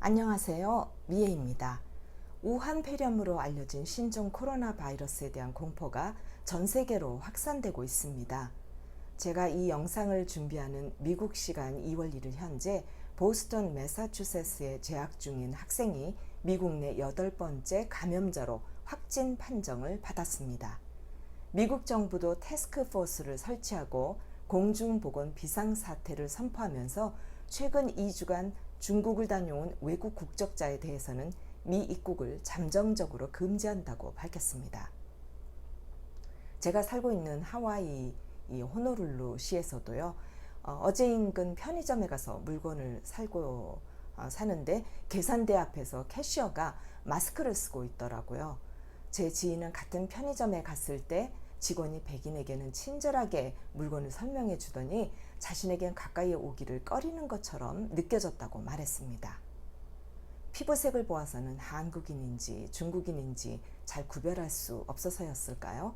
안녕하세요. 미애입니다. 우한 폐렴으로 알려진 신종 코로나 바이러스에 대한 공포가 전 세계로 확산되고 있습니다. 제가 이 영상을 준비하는 미국 시간 2월 1일 현재 보스턴 매사추세츠에 재학 중인 학생이 미국 내 8번째 감염자로 확진 판정을 받았습니다. 미국 정부도 태스크포스를 설치하고 공중보건 비상사태를 선포하면서 최근 2주간 중국을 다녀온 외국 국적자에 대해서는 미 입국을 잠정적으로 금지한다고 밝혔습니다. 제가 살고 있는 하와이 호노룰루 시에서도요, 어제 인근 편의점에 가서 물건을 사는데 계산대 앞에서 캐셔가 마스크를 쓰고 있더라고요. 제 지인은 같은 편의점에 갔을 때 직원이 백인에게는 친절하게 물건을 설명해 주더니 자신에겐 가까이 오기를 꺼리는 것처럼 느껴졌다고 말했습니다. 피부색을 보아서는 한국인인지 중국인인지 잘 구별할 수 없어서였을까요?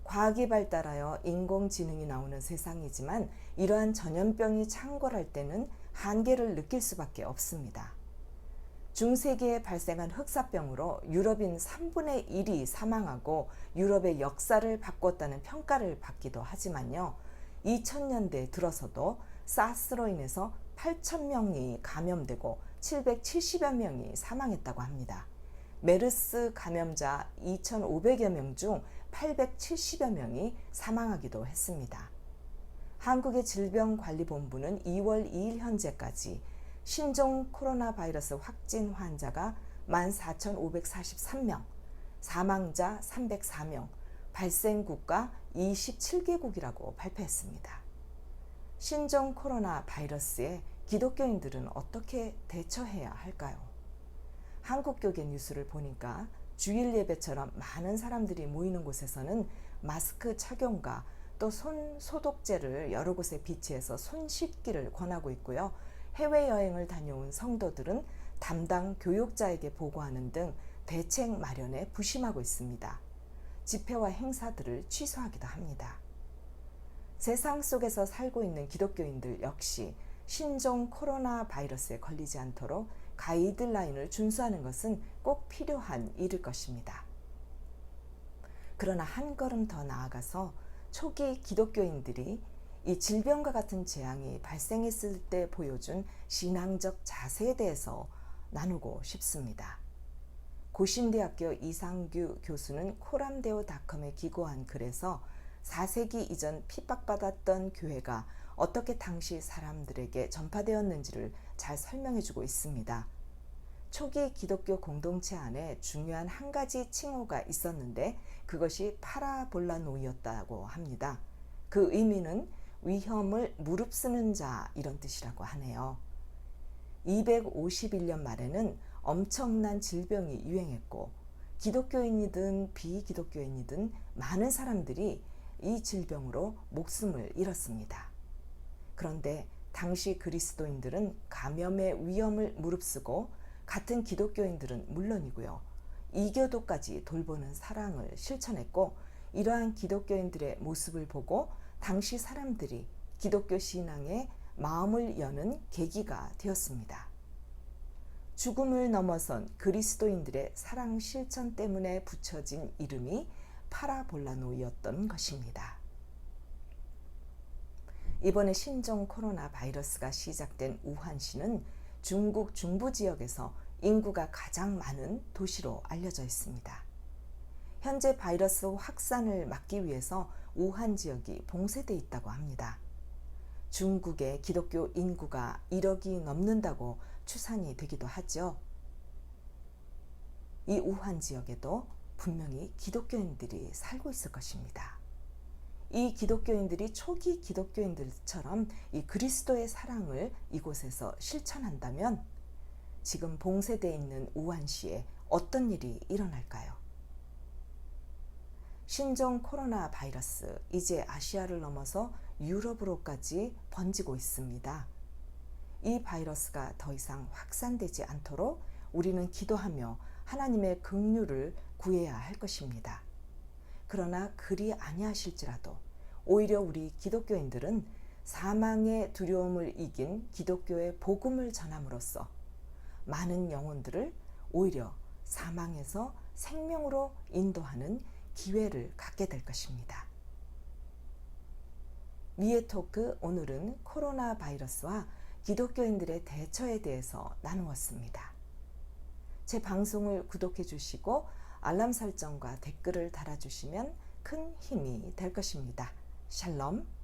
과학이 발달하여 인공지능이 나오는 세상이지만 이러한 전염병이 창궐할 때는 한계를 느낄 수밖에 없습니다. 중세기에 발생한 흑사병으로 유럽인 3분의 1이 사망하고 유럽의 역사를 바꿨다는 평가를 받기도 하지만요. 2000년대 들어서도 사스로 인해서 8,000명이 감염되고 770여 명이 사망했다고 합니다. 메르스 감염자 2,500여 명 중 870여 명이 사망하기도 했습니다. 한국의 질병관리본부는 2월 2일 현재까지 신종 코로나 바이러스 확진 환자가 14,543명, 사망자 304명, 발생국가 27개국이라고 발표했습니다. 신종 코로나 바이러스에 기독교인들은 어떻게 대처해야 할까요? 한국교계 뉴스를 보니까 주일 예배처럼 많은 사람들이 모이는 곳에서는 마스크 착용과 또 손 소독제를 여러 곳에 비치해서 손 씻기를 권하고 있고요. 해외여행을 다녀온 성도들은 담당 교육자에게 보고하는 등 대책 마련에 부심하고 있습니다. 집회와 행사들을 취소하기도 합니다. 세상 속에서 살고 있는 기독교인들 역시 신종 코로나 바이러스에 걸리지 않도록 가이드라인을 준수하는 것은 꼭 필요한 일일 것입니다. 그러나 한 걸음 더 나아가서 초기 기독교인들이 이 질병과 같은 재앙이 발생했을 때 보여준 신앙적 자세에 대해서 나누고 싶습니다. 고신대학교 이상규 교수는 코람데오닷컴에 기고한 글에서 4세기 이전 핍박받았던 교회가 어떻게 당시 사람들에게 전파되었는지를 잘 설명해주고 있습니다. 초기 기독교 공동체 안에 중요한 한 가지 칭호가 있었는데 그것이 파라볼라노이였다고 합니다. 그 의미는 위험을 무릅쓰는 자 이런 뜻이라고 하네요. 251년 말에는 엄청난 질병이 유행했고 기독교인이든 비기독교인이든 많은 사람들이 이 질병으로 목숨을 잃었습니다. 그런데 당시 그리스도인들은 감염의 위험을 무릅쓰고 같은 기독교인들은 물론이고요. 이교도까지 돌보는 사랑을 실천했고 이러한 기독교인들의 모습을 보고 당시 사람들이 기독교 신앙에 마음을 여는 계기가 되었습니다. 죽음을 넘어선 그리스도인들의 사랑 실천 때문에 붙여진 이름이 파라볼라노이였던 것입니다. 이번에 신종 코로나 바이러스가 시작된 우한시는 중국 중부 지역에서 인구가 가장 많은 도시로 알려져 있습니다. 현재 바이러스 확산을 막기 위해서 우한 지역이 봉쇄돼 있다고 합니다. 중국의 기독교 인구가 1억이 넘는다고 추산이 되기도 하죠. 이 우한 지역에도 분명히 기독교인들이 살고 있을 것입니다. 이 기독교인들이 초기 기독교인들처럼 이 그리스도의 사랑을 이곳에서 실천한다면 지금 봉쇄되어 있는 우한시에 어떤 일이 일어날까요? 신종 코로나 바이러스, 이제 아시아를 넘어서 유럽으로까지 번지고 있습니다. 이 바이러스가 더 이상 확산되지 않도록 우리는 기도하며 하나님의 긍휼을 구해야 할 것입니다. 그러나 그리 아니하실지라도 오히려 우리 기독교인들은 사망의 두려움을 이긴 기독교의 복음을 전함으로써 많은 영혼들을 오히려 사망에서 생명으로 인도하는 기회를 갖게 될 것입니다. 미에 토크 오늘은 코로나 바이러스와 기독교인들의 대처에 대해서 나누었습니다. 제 방송을 구독해 주시고 알람 설정과 댓글을 달아주시면 큰 힘이 될 것입니다. 샬롬.